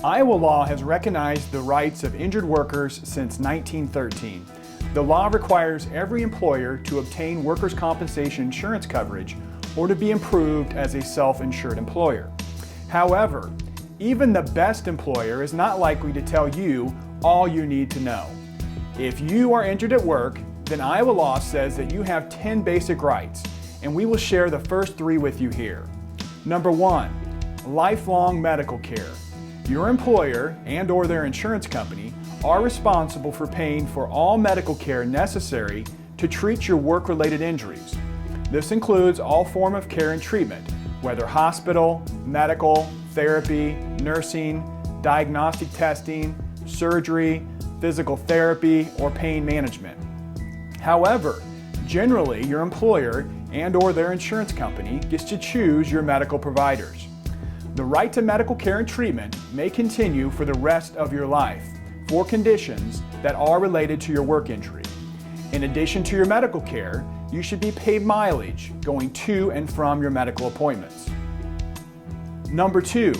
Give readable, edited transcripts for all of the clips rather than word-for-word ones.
Iowa law has recognized the rights of injured workers since 1913. The law requires every employer to obtain workers' compensation insurance coverage or to be approved as a self-insured employer. However, even the best employer is not likely to tell you all you need to know. If you are injured at work, then Iowa law says that you have 10 basic rights, and we will share the first 3 with you here. Number 1, lifelong medical care. Your employer and/or their insurance company are responsible for paying for all medical care necessary to treat your work-related injuries. This includes all forms of care and treatment, whether hospital, medical, therapy, nursing, diagnostic testing, surgery, physical therapy, or pain management. However, generally your employer and/or their insurance company gets to choose your medical providers. The right to medical care and treatment may continue for the rest of your life for conditions that are related to your work injury. In addition to your medical care, you should be paid mileage going to and from your medical appointments. Number 2,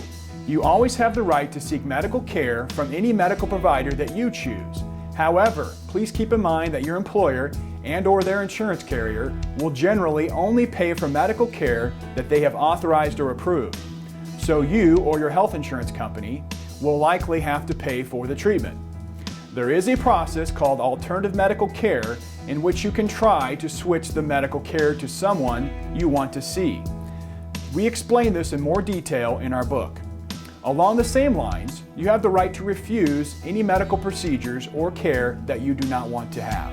you always have the right to seek medical care from any medical provider that you choose. However, please keep in mind that your employer and/or their insurance carrier will generally only pay for medical care that they have authorized or approved. So you or your health insurance company will likely have to pay for the treatment. There is a process called alternative medical care in which you can try to switch the medical care to someone you want to see. We explain this in more detail in our book. Along the same lines, you have the right to refuse any medical procedures or care that you do not want to have.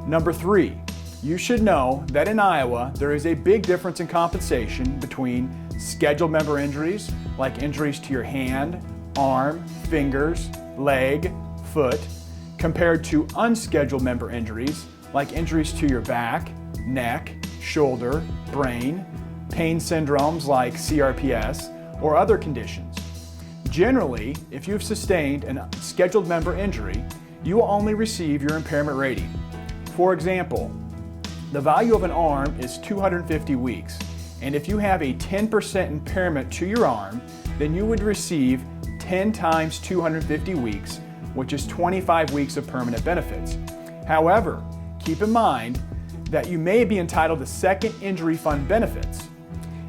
Number 3, you should know that in Iowa there is a big difference in compensation between scheduled member injuries, like injuries to your hand, arm, fingers, leg, foot, compared to unscheduled member injuries, like injuries to your back, neck, shoulder, brain, pain syndromes like CRPS, or other conditions. Generally, if you've sustained a scheduled member injury, you will only receive your impairment rating. For example, the value of an arm is 250 weeks, and if you have a 10% impairment to your arm, then you would receive 10 times 250 weeks, which is 25 weeks of permanent benefits. However, keep in mind that you may be entitled to second injury fund benefits.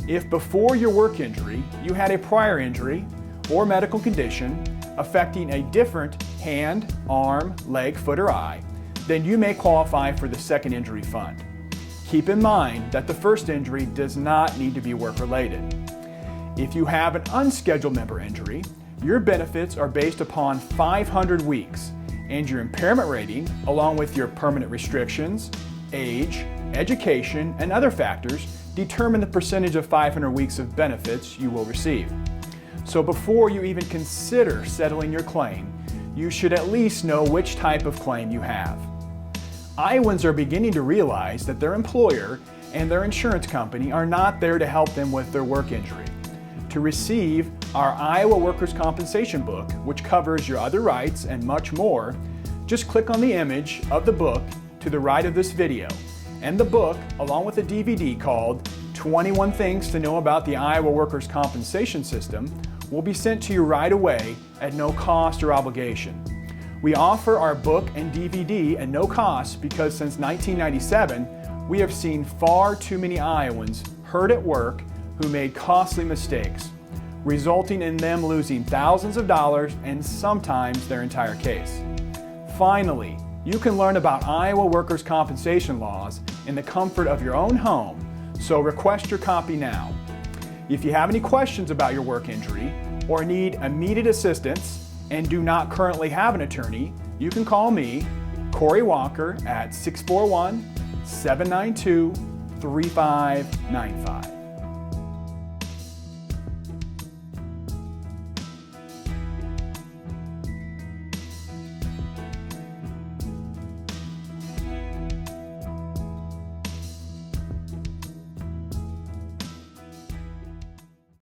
If before your work injury you had a prior injury or medical condition affecting a different hand, arm, leg, foot, or eye, then you may qualify for the second injury fund. Keep in mind that the first injury does not need to be work-related. If you have an unscheduled member injury, your benefits are based upon 500 weeks, and your impairment rating, along with your permanent restrictions, age, education, and other factors, determine the percentage of 500 weeks of benefits you will receive. So before you even consider settling your claim, you should at least know which type of claim you have. Iowans are beginning to realize that their employer and their insurance company are not there to help them with their work injury. To receive our Iowa Workers' Compensation book, which covers your other rights and much more, just click on the image of the book to the right of this video. And the book, along with a DVD called 21 Things to Know About the Iowa Workers' Compensation System, will be sent to you right away at no cost or obligation. We offer our book and DVD at no cost because since 1997, we have seen far too many Iowans hurt at work who made costly mistakes, resulting in them losing thousands of dollars and sometimes their entire case. Finally, you can learn about Iowa workers' compensation laws in the comfort of your own home, so request your copy now. If you have any questions about your work injury or need immediate assistance and do not currently have an attorney, you can call me, Corey Walker, at 641-792-3595.